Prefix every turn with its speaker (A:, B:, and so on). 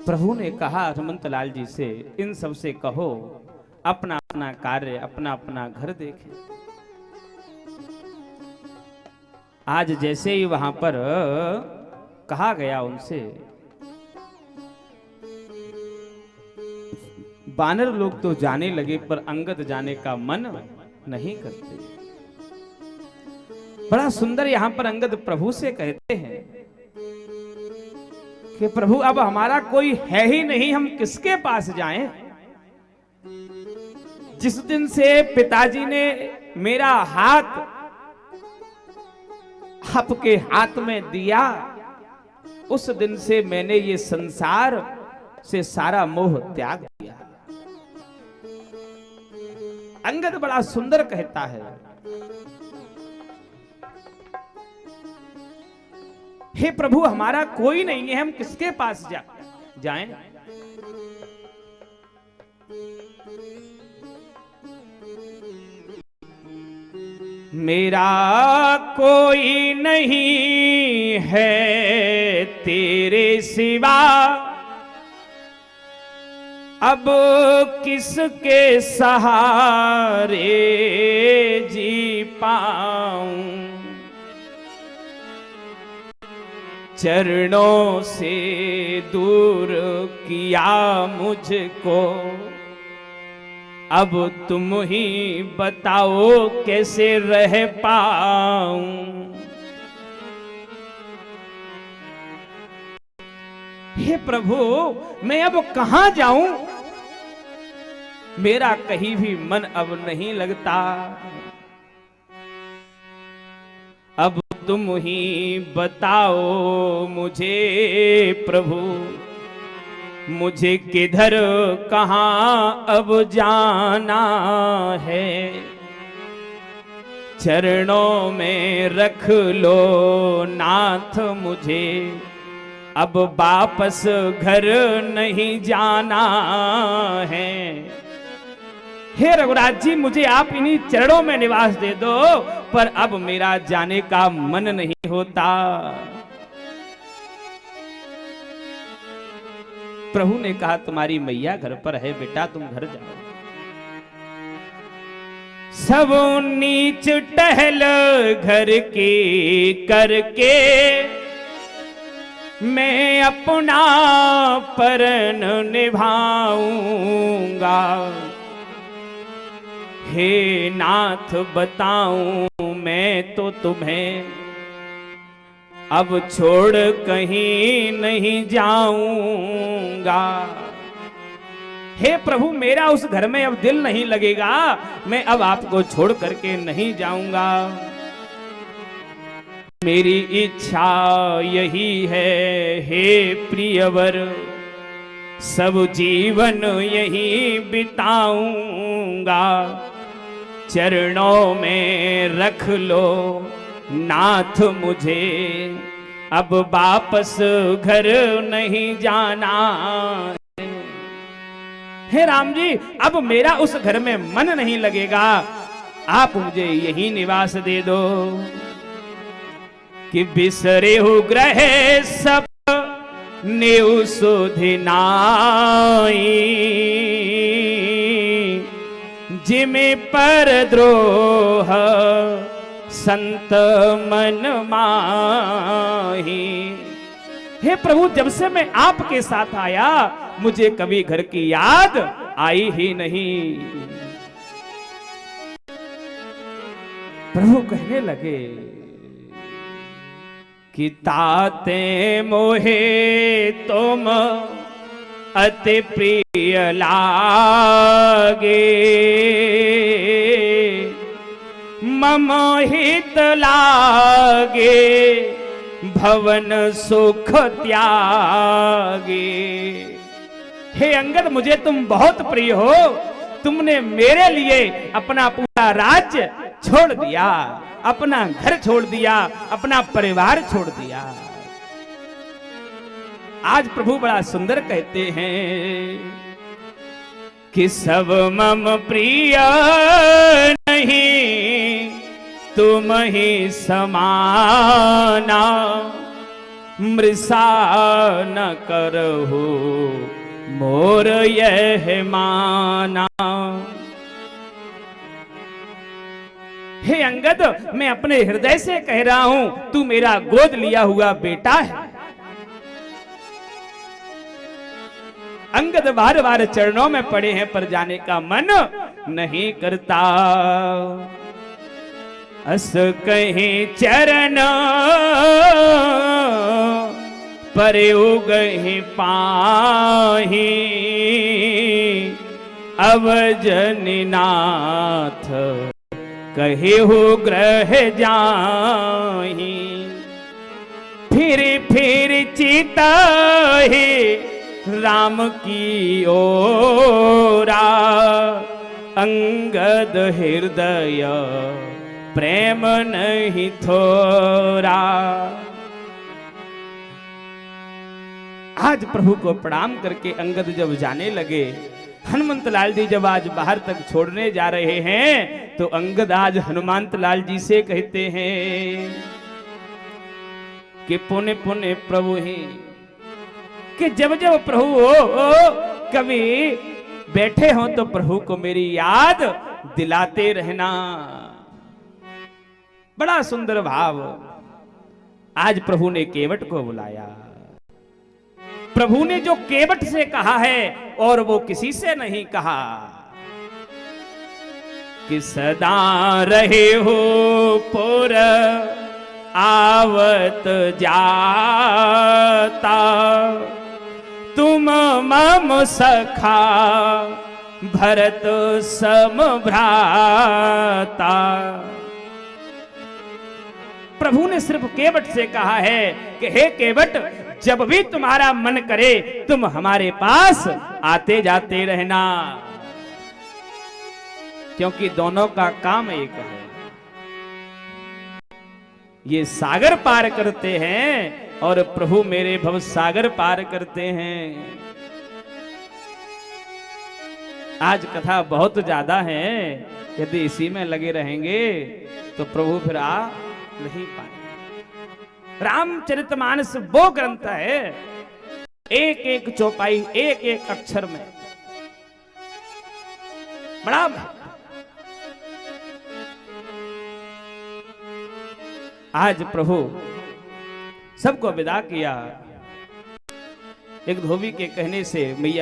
A: प्रभु ने कहा हनुमंत लाल जी से, इन सब से कहो अपना अपना कार्य अपना अपना घर देखें। आज जैसे ही वहां पर कहा गया उनसे, बानर लोग तो जाने लगे पर अंगद जाने का मन नहीं करते। बड़ा सुंदर यहां पर अंगद प्रभु से कहते हैं कि प्रभु अब हमारा कोई है ही नहीं, हम किसके पास जाएं। जिस दिन से पिताजी ने मेरा हाथ आपके हाथ में दिया, उस दिन से मैंने ये संसार से सारा मोह त्याग दिया। अंगद बड़ा सुंदर कहता है, हे प्रभु हमारा कोई नहीं है, हम किसके पास जाएं। मेरा कोई नहीं है तेरे सिवा, अब किसके सहारे जी पाऊं। चरणों से दूर किया मुझको, अब तुम ही बताओ कैसे रह पाऊं। हे प्रभु मैं अब कहां जाऊं, मेरा कहीं भी मन अब नहीं लगता। अब तुम ही बताओ मुझे प्रभु, मुझे किधर कहां अब जाना है। चरणों में रख लो नाथ मुझे, अब वापस घर नहीं जाना है। हे रघुराज जी मुझे आप इन्हीं चरणों में निवास दे दो, पर अब मेरा जाने का मन नहीं होता। प्रभु ने कहा तुम्हारी मैया घर पर है बेटा, तुम घर जाओ। सब नीच टहल घर की करके, मैं अपना परन निभाऊंगा। हे नाथ बताऊं मैं तो तुम्हें, अब छोड़ कहीं नहीं जाऊंगा। हे प्रभु मेरा उस घर में अब दिल नहीं लगेगा, मैं अब आपको छोड़ करके नहीं जाऊंगा। मेरी इच्छा यही है हे प्रियवर, सब जीवन यही बिताऊंगा। चरणों में रख लो नाथ मुझे, अब वापस घर नहीं जाना। हे राम जी अब मेरा उस घर में मन नहीं लगेगा, आप मुझे यही निवास दे दो। कि बिसरे हो ग्रह सब नेउ सुधिनाई, जिमे पर द्रोह संत मन माही। हे प्रभु जब से मैं आपके साथ आया, मुझे कभी घर की याद आई ही नहीं। प्रभु कहने लगे कि ताते मोहे तुम अति प्रिय लागे, मम हित लागे भवन सुख त्यागे। हे अंगद मुझे तुम बहुत प्रिय हो, तुमने मेरे लिए अपना पूरा राज्य छोड़ दिया, अपना घर छोड़ दिया, अपना परिवार छोड़ दिया। आज प्रभु बड़ा सुंदर कहते हैं कि सब मम प्रिय नहीं तुम ही समाना, मृषा न करहु मोर यह माना। हे अंगद, मैं अपने हृदय से कह रहा हूं, तू मेरा गोद लिया हुआ बेटा है। अंगद बार बार चरणों में पड़े हैं, पर जाने का मन नहीं करता। अस कहीं चरण पर उगहि पाही, अवजनि नाथ कहे हो ग्रह जाही। फिर चिता है राम की ओरा, अंगद हृदय प्रेम नहीं थोरा। आज प्रभु को प्रणाम करके अंगद जब जाने लगे, हनुमंत लाल जी जब आज बाहर तक छोड़ने जा रहे हैं, तो अंगद आज हनुमंत लाल जी से कहते हैं कि पुण्य पुण्य प्रभु ही, कि जब जब प्रभु कभी बैठे हो तो प्रभु को मेरी याद दिलाते रहना। बड़ा सुंदर भाव। आज प्रभु ने केवट को बुलाया। प्रभु ने जो केवट से कहा है और वो किसी से नहीं कहा, कि सदा रहे हो पुर आवत जाता, तुम मम सखा भरत सम भ्राता। प्रभु ने सिर्फ केवट से कहा है कि हे केवट, जब भी तुम्हारा मन करे तुम हमारे पास आते जाते रहना, क्योंकि दोनों का काम एक है। ये सागर पार करते हैं और प्रभु मेरे भव सागर पार करते हैं। आज कथा बहुत ज्यादा है, यदि इसी में लगे रहेंगे तो प्रभु फिर आ नहीं पाए। रामचरितमानस वो ग्रंथ है, एक एक चौपाई, एक एक अक्षर में बड़ा। आज प्रभु सबको विदा किया। एक धोबी के कहने से मैया